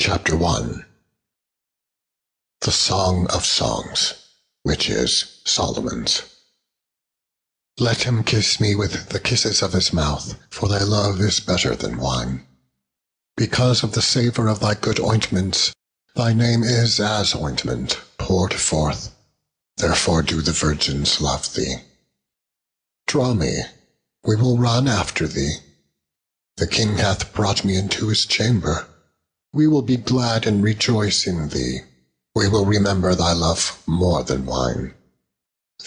Chapter 1. The Song of Songs, which is Solomon's. Let him kiss me with the kisses of his mouth, for thy love is better than wine. Because of the savour of thy good ointments, thy name is as ointment poured forth. Therefore do the virgins love thee. Draw me, we will run after thee. The king hath brought me into his chamber. We will be glad and rejoice in thee. We will remember thy love more than wine.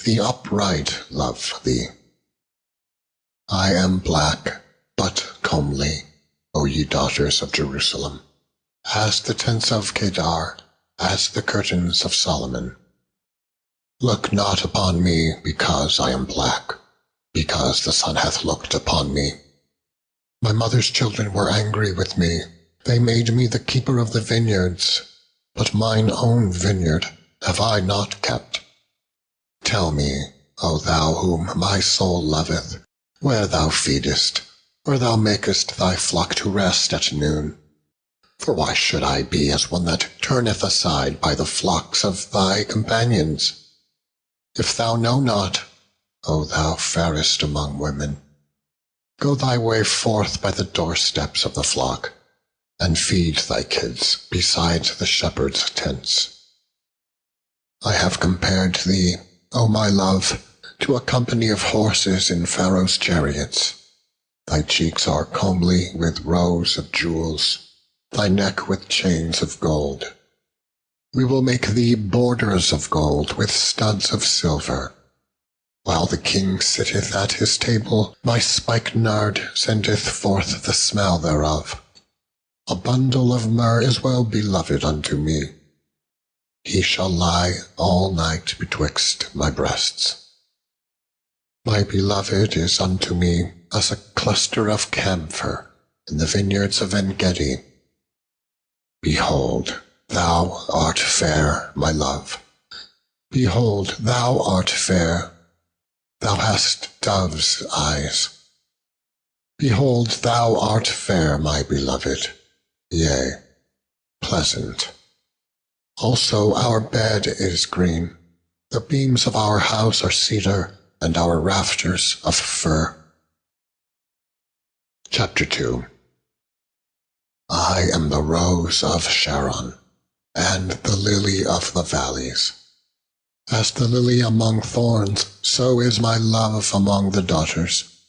The upright love thee. I am black, but comely, O ye daughters of Jerusalem, as the tents of Kedar, as the curtains of Solomon. Look not upon me because I am black, because the sun hath looked upon me. My mother's children were angry with me. They made me the keeper of the vineyards, but mine own vineyard have I not kept. Tell me, O thou whom my soul loveth, where thou feedest, where thou makest thy flock to rest at noon. For why should I be as one that turneth aside by the flocks of thy companions? If thou know not, O thou fairest among women, go thy way forth by the doorsteps of the flock, and feed thy kids beside the shepherd's tents. I have compared thee, O my love, to a company of horses in Pharaoh's chariots. Thy cheeks are comely with rows of jewels, thy neck with chains of gold. We will make thee borders of gold with studs of silver. While the king sitteth at his table, my spikenard sendeth forth the smell thereof. A bundle of myrrh is well beloved unto me. He shall lie all night betwixt my breasts. My beloved is unto me as a cluster of camphor in the vineyards of En-gedi. Behold, thou art fair, my love. Behold, thou art fair. Thou hast dove's eyes. Behold, thou art fair, my beloved, yea, pleasant. Also our bed is green. The beams of our house are cedar, and our rafters of fir. Chapter 2. I am the rose of Sharon, and the lily of the valleys. As the lily among thorns, so is my love among the daughters.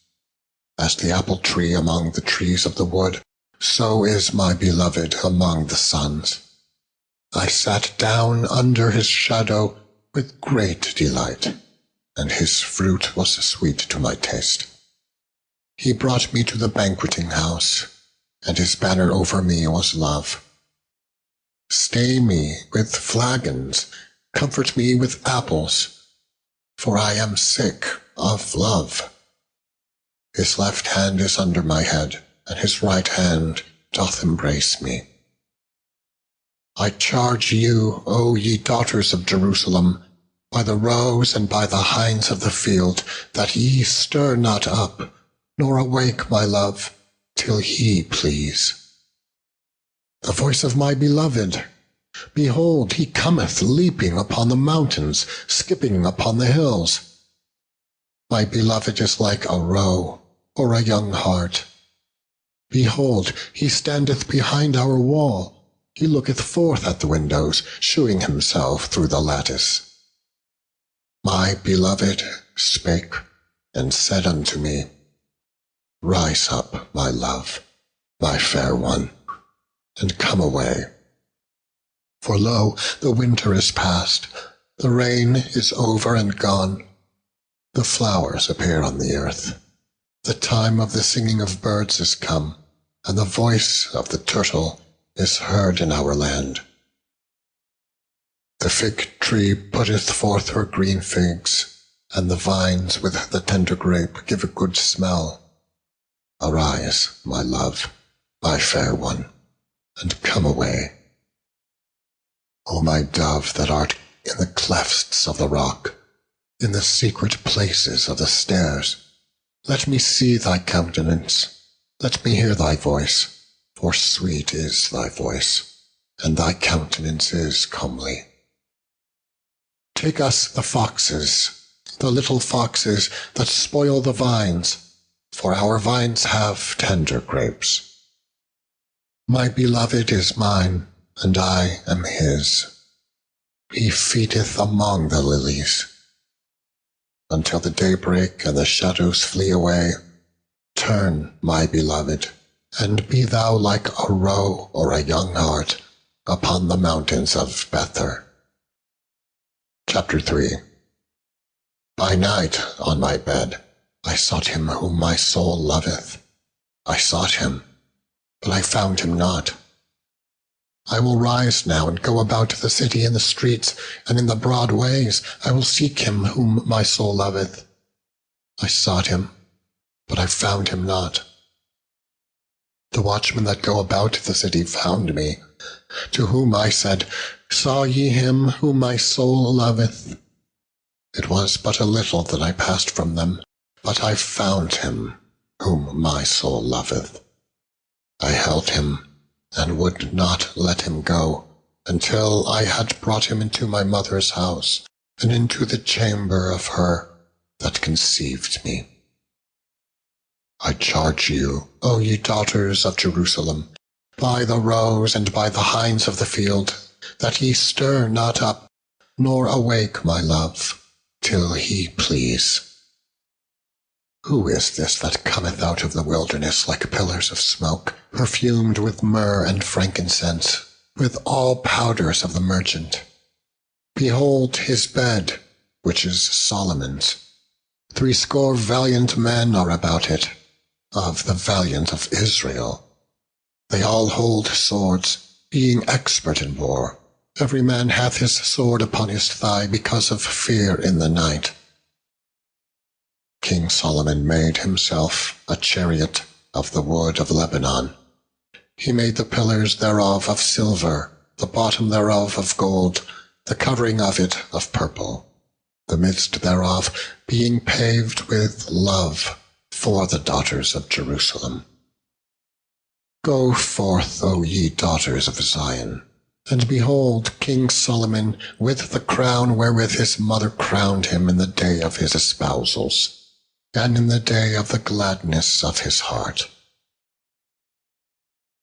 As the apple tree among the trees of the wood, so is my beloved among the sons. I sat down under his shadow with great delight, and his fruit was sweet to my taste. He brought me to the banqueting house, and his banner over me was love. Stay me with flagons, comfort me with apples, for I am sick of love. His left hand is under my head, and his right hand doth embrace me. I charge you, O ye daughters of Jerusalem, by the roes and by the hinds of the field, that ye stir not up, nor awake my love, till he please. The voice of my beloved, behold, he cometh leaping upon the mountains, skipping upon the hills. My beloved is like a roe, or a young hart. Behold, he standeth behind our wall. He looketh forth at the windows, shewing himself through the lattice. My beloved spake, and said unto me, Rise up, my love, my fair one, and come away. For lo, the winter is past, the rain is over and gone. The flowers appear on the earth. The time of the singing of birds is come, and the voice of the turtle is heard in our land. The fig tree putteth forth her green figs, and the vines with the tender grape give a good smell. Arise, my love, my fair one, and come away. O my dove that art in the clefts of the rock, in the secret places of the stairs, let me see thy countenance, let me hear thy voice, for sweet is thy voice. and thy countenance is comely. Take us the foxes, the little foxes that spoil the vines, for our vines have tender grapes. My beloved is mine, and I am his. He feedeth among the lilies. Until the daybreak and the shadows flee away, turn, my beloved, and be thou like a roe or a young hart upon the mountains of Bether. Chapter 3. By night on my bed I sought him whom my soul loveth. I sought him, but I found him not. I will rise now and go about the city in the streets, and in the broad ways I will seek him whom my soul loveth. I sought him, but I found him not. The watchmen that go about the city found me, to whom I said, Saw ye him whom my soul loveth? It was but a little that I passed from them, but I found him whom my soul loveth. I held him, and would not let him go, until I had brought him into my mother's house, and into the chamber of her that conceived me. I charge you, O ye daughters of Jerusalem, by the roes and by the hinds of the field, that ye stir not up, nor awake my love, till he please. Who is this that cometh out of the wilderness like pillars of smoke, perfumed with myrrh and frankincense, with all powders of the merchant? Behold his bed, which is Solomon's. 80 valiant men are about it, of the valiant of Israel. They all hold swords, being expert in war. Every man hath his sword upon his thigh because of fear in the night. King Solomon made himself a chariot of the wood of Lebanon. He made the pillars thereof of silver, the bottom thereof of gold, the covering of it of purple, the midst thereof being paved with love for the daughters of Jerusalem. Go forth, O ye daughters of Zion, and behold King Solomon with the crown wherewith his mother crowned him in the day of his espousals, and in the day of the gladness of his heart.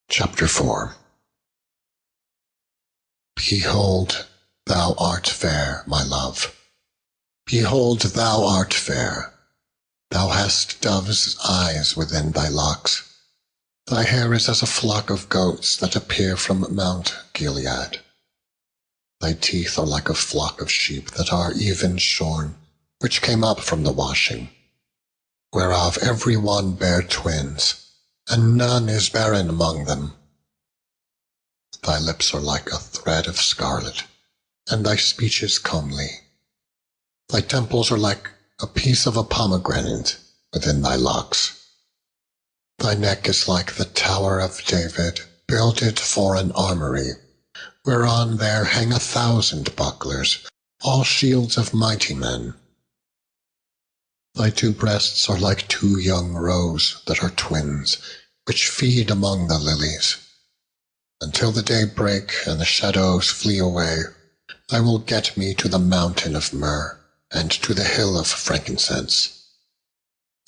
Chapter 4. Behold, thou art fair, my love. Behold, thou art fair. Thou hast dove's eyes within thy locks. Thy hair is as a flock of goats that appear from Mount Gilead. Thy teeth are like a flock of sheep that are even shorn, which came up from the washing, whereof every one bare twins, and none is barren among them. Thy lips are like a thread of scarlet, and thy speech is comely. Thy temples are like a piece of a pomegranate within thy locks. Thy neck is like the tower of David, builded for an armory, whereon there hang 1,000 bucklers, all shields of mighty men. Thy 2 breasts are like 2 young roes that are twins, which feed among the lilies. Until the day break and the shadows flee away, I will get me to the mountain of myrrh, and to the hill of frankincense.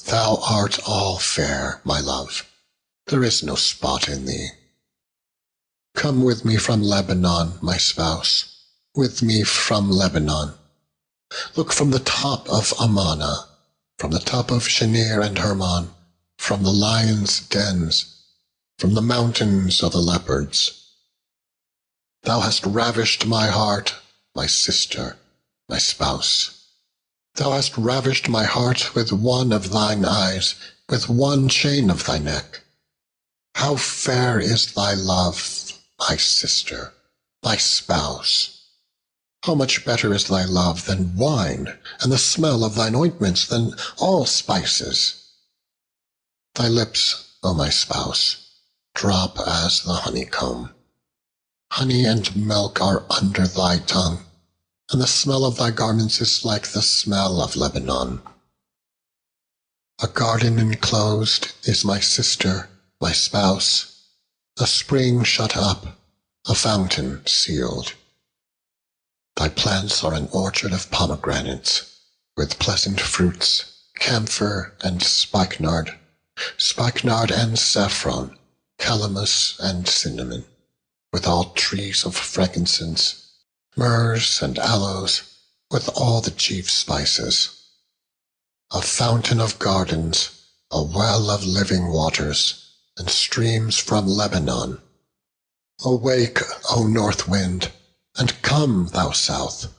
Thou art all fair, my love. There is no spot in thee. Come with me from Lebanon, my spouse, with me from Lebanon. Look from the top of Amana, from the top of Shenir and Hermon, from the lions' dens, from the mountains of the leopards. Thou hast ravished my heart, my sister, my spouse. Thou hast ravished my heart with one of thine eyes, with one chain of thy neck. How fair is thy love, my sister, my spouse! How much better is thy love than wine, and the smell of thine ointments than all spices! Thy lips, O my spouse, drop as the honeycomb. Honey and milk are under thy tongue, and the smell of thy garments is like the smell of Lebanon. A garden enclosed is my sister, my spouse, a spring shut up, a fountain sealed. Thy plants are an orchard of pomegranates, with pleasant fruits, camphor and spikenard and saffron, calamus and cinnamon, with all trees of frankincense, myrrhs and aloes, with all the chief spices. A fountain of gardens, a well of living waters, and streams from Lebanon. Awake, O north wind, and come, thou south.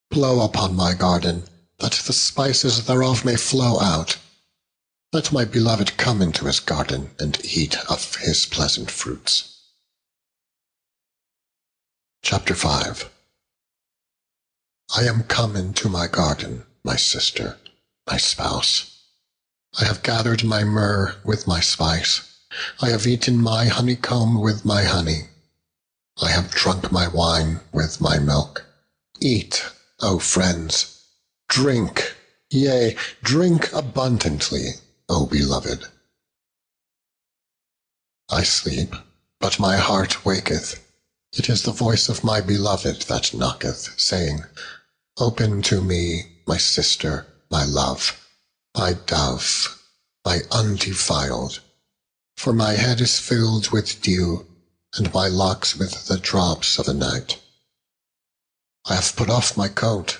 Blow upon my garden, that the spices thereof may flow out. Let my beloved come into his garden, and eat of his pleasant fruits. Chapter 5. I am come into my garden, my sister, my spouse. I have gathered my myrrh with my spice. I have eaten my honeycomb with my honey. I have drunk my wine with my milk. Eat, O friends, drink, yea, drink abundantly, O beloved. I sleep, but my heart waketh. It is the voice of my beloved that knocketh, saying, Open to me, my sister, my love, my dove, my undefiled. For my head is filled with dew, and my locks with the drops of the night. I have put off my coat.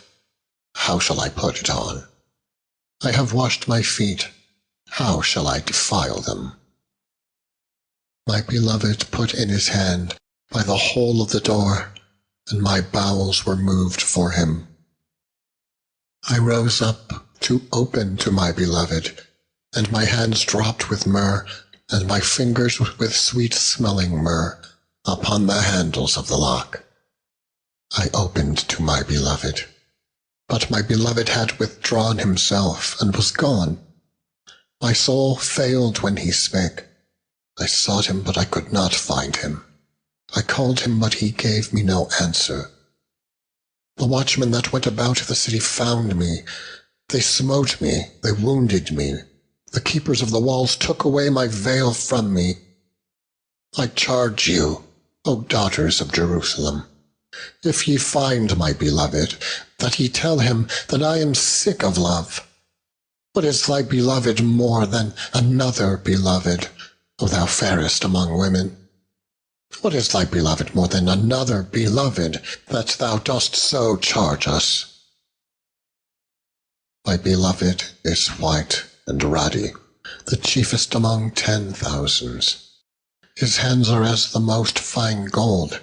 How shall I put it on? I have washed my feet. How shall I defile them? My beloved put in his hand by the hole of the door, and my bowels were moved for him. I rose up to open to my beloved, and my hands dropped with myrrh, and my fingers with sweet-smelling myrrh upon the handles of the lock. I opened to my beloved, but my beloved had withdrawn himself and was gone. My soul failed when he spake. I sought him, but I could not find him. I called him, but he gave me no answer. The watchmen that went about the city found me. They smote me, they wounded me. The keepers of the walls took away my veil from me. I charge you, O daughters of Jerusalem, if ye find my beloved, that ye tell him that I am sick of love. What is thy beloved more than another beloved, O thou fairest among women? What is thy beloved more than another beloved, that thou dost so charge us? My beloved is white and ruddy, the chiefest among 10,000s. His hands are as the most fine gold.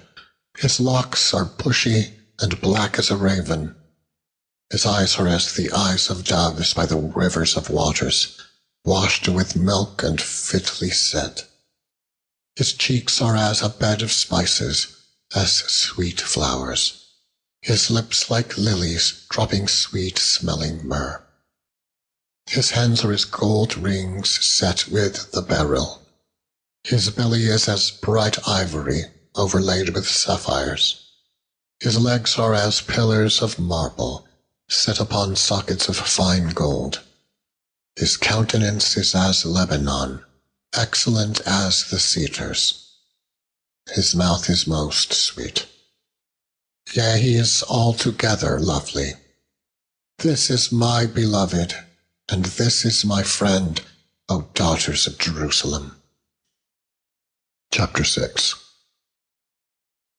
His locks are bushy and black as a raven. His eyes are as the eyes of doves by the rivers of waters, washed with milk and fitly set. His cheeks are as a bed of spices, as sweet flowers. His lips like lilies, dropping sweet-smelling myrrh. His hands are as gold rings set with the beryl. His belly is as bright ivory, overlaid with sapphires. His legs are as pillars of marble, set upon sockets of fine gold. His countenance is as Lebanon, excellent as the cedars. His mouth is most sweet. Yea, he is altogether lovely. This is my beloved, and this is my friend, O daughters of Jerusalem. Chapter 6.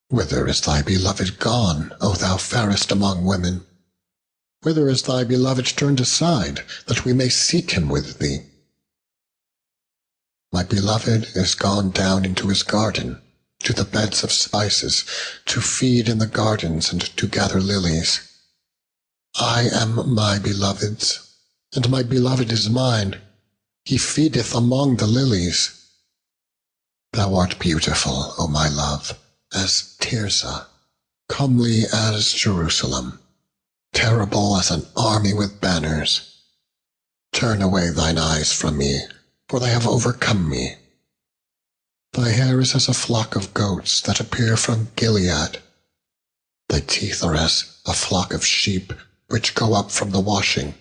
Whither is thy beloved gone, O thou fairest among women? Whither is thy beloved turned aside, that we may seek him with thee? My beloved is gone down into his garden, to the beds of spices, to feed in the gardens and to gather lilies. I am my beloved's, and my beloved is mine. He feedeth among the lilies. Thou art beautiful, O my love, as Tirzah, comely as Jerusalem, terrible as an army with banners. Turn away thine eyes from me, for they have overcome me. Thy hair is as a flock of goats that appear from Gilead. Thy teeth are as a flock of sheep which go up from the washing,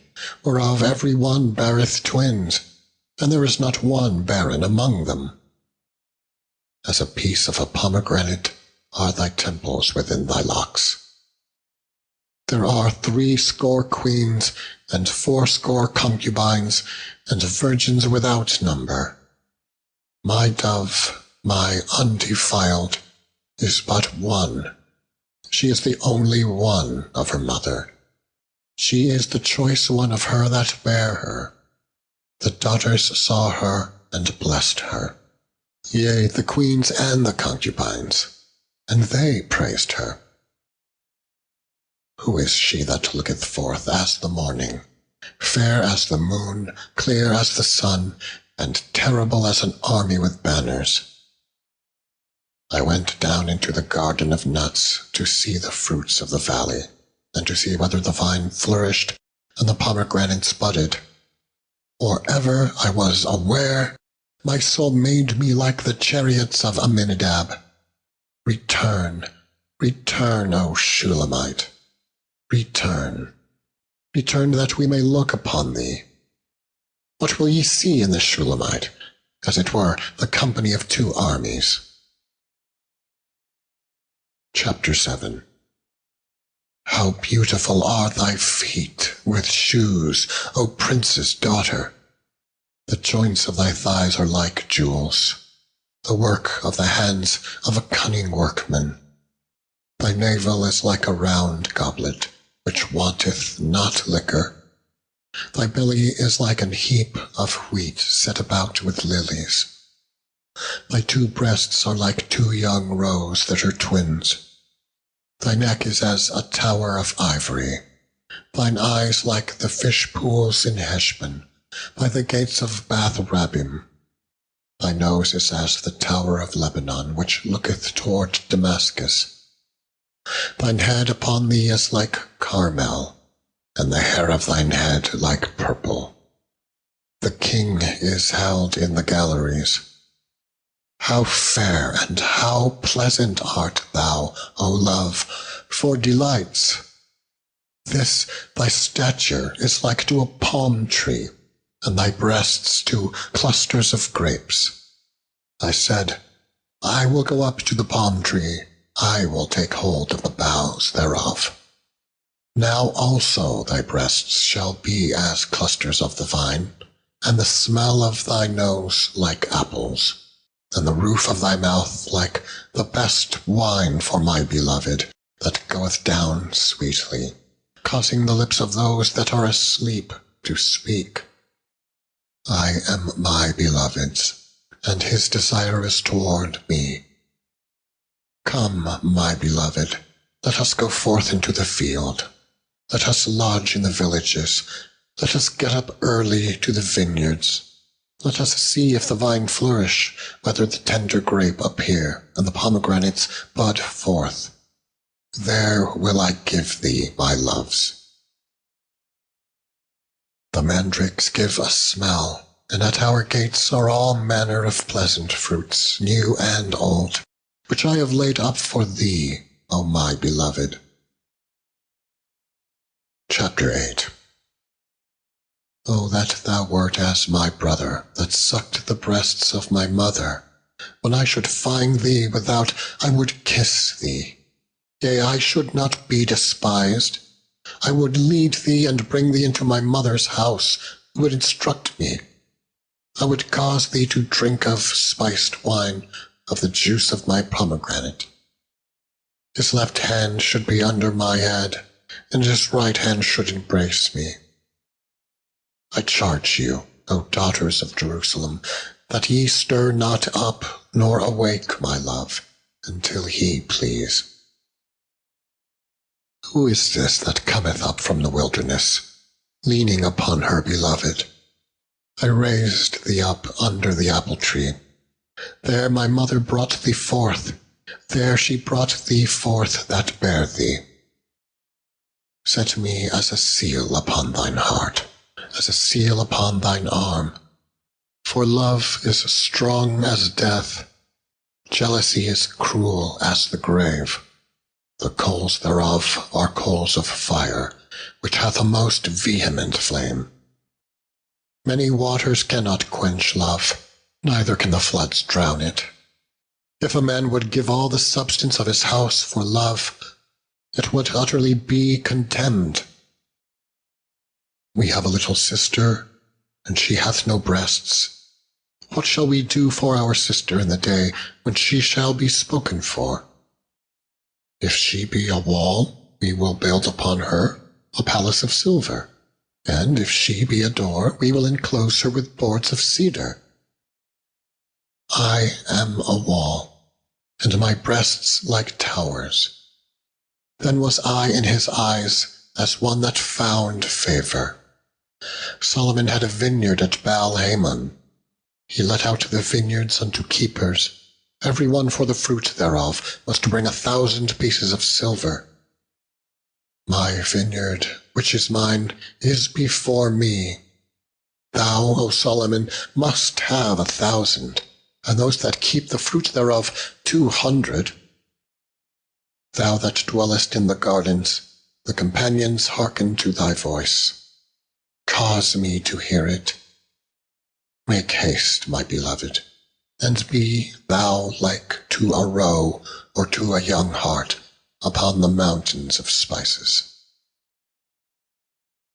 whereof every one beareth twins, and there is not one barren among them. As a piece of a pomegranate, are thy temples within thy locks. There are 70 queens, and 80 concubines, and virgins without number. My dove, my undefiled, is but one. She is the only one of her mother. She is the choice one of her that bare her. The daughters saw her and blessed her. Yea, the queens and the concubines, and they praised her. Who is she that looketh forth as the morning, fair as the moon, clear as the sun, and terrible as an army with banners? I went down into the garden of nuts to see the fruits of the valley, and to see whether the vine flourished and the pomegranates budded. Or ever I was aware, my soul made me like the chariots of Amminadab. Return, return, O Shulamite. Return, return, that we may look upon thee. What will ye see in the Shulamite? As it were the company of 2 armies. Chapter 7. How beautiful are thy feet with shoes, O prince's daughter! The joints of thy thighs are like jewels, the work of the hands of a cunning workman. Thy navel is like a round goblet, which wanteth not liquor. Thy belly is like an heap of wheat set about with lilies. Thy 2 breasts are like 2 young roes that are twins. Thy neck is as a tower of ivory. Thine eyes like the fish pools in Heshbon, by the gates of Bath Rabbim. Thy nose is as the tower of Lebanon, which looketh toward Damascus. Thine head upon thee is like Carmel, and the hair of thine head like purple. The king is held in the galleries. How fair and how pleasant art thou, O love, for delights! This thy stature is like to a palm tree, and thy breasts to clusters of grapes. I said, I will go up to the palm tree, I will take hold of the boughs thereof. Now also thy breasts shall be as clusters of the vine, and the smell of thy nose like apples, and the roof of thy mouth like the best wine for my beloved, that goeth down sweetly, causing the lips of those that are asleep to speak. I am my beloved's, and his desire is toward me. Come, my beloved, let us go forth into the field. Let us lodge in the villages. Let us get up early to the vineyards. Let us see if the vine flourish, whether the tender grape appear, and the pomegranates bud forth. There will I give thee my loves. The mandrakes give a smell, and at our gates are all manner of pleasant fruits, new and old, which I have laid up for thee, O my beloved. Chapter 8. O that thou wert as my brother, that sucked the breasts of my mother! When I should find thee without, I would kiss thee. Yea, I should not be despised. I would lead thee and bring thee into my mother's house, who would instruct me. I would cause thee to drink of spiced wine, of the juice of my pomegranate. His left hand should be under my head, and his right hand should embrace me. I charge you, O daughters of Jerusalem, that ye stir not up, nor awake my love, until he please. Who is this that cometh up from the wilderness, leaning upon her beloved? I raised thee up under the apple tree. There my mother brought thee forth. There she brought thee forth that bare thee. Set me as a seal upon thine heart, as a seal upon thine arm. For love is strong as death, jealousy is cruel as the grave. The coals thereof are coals of fire, which hath a most vehement flame. Many waters cannot quench love, neither can the floods drown it. If a man would give all the substance of his house for love, it would utterly be contemned. We have a little sister, and she hath no breasts. What shall we do for our sister in the day when she shall be spoken for? If she be a wall, we will build upon her a palace of silver, and if she be a door, we will enclose her with boards of cedar. I am a wall, and my breasts like towers. Then was I in his eyes as one that found favor. Solomon had a vineyard at Baal-Hamon. He let out the vineyards unto keepers. Every one for the fruit thereof must bring 1,000 pieces of silver. My vineyard, which is mine, is before me. Thou, O Solomon, must have 1,000, and those that keep the fruit thereof 200. Thou that dwellest in the gardens, the companions hearken to thy voice. Cause me to hear it. Make haste, my beloved, and be thou like to a roe or to a young hart upon the mountains of spices.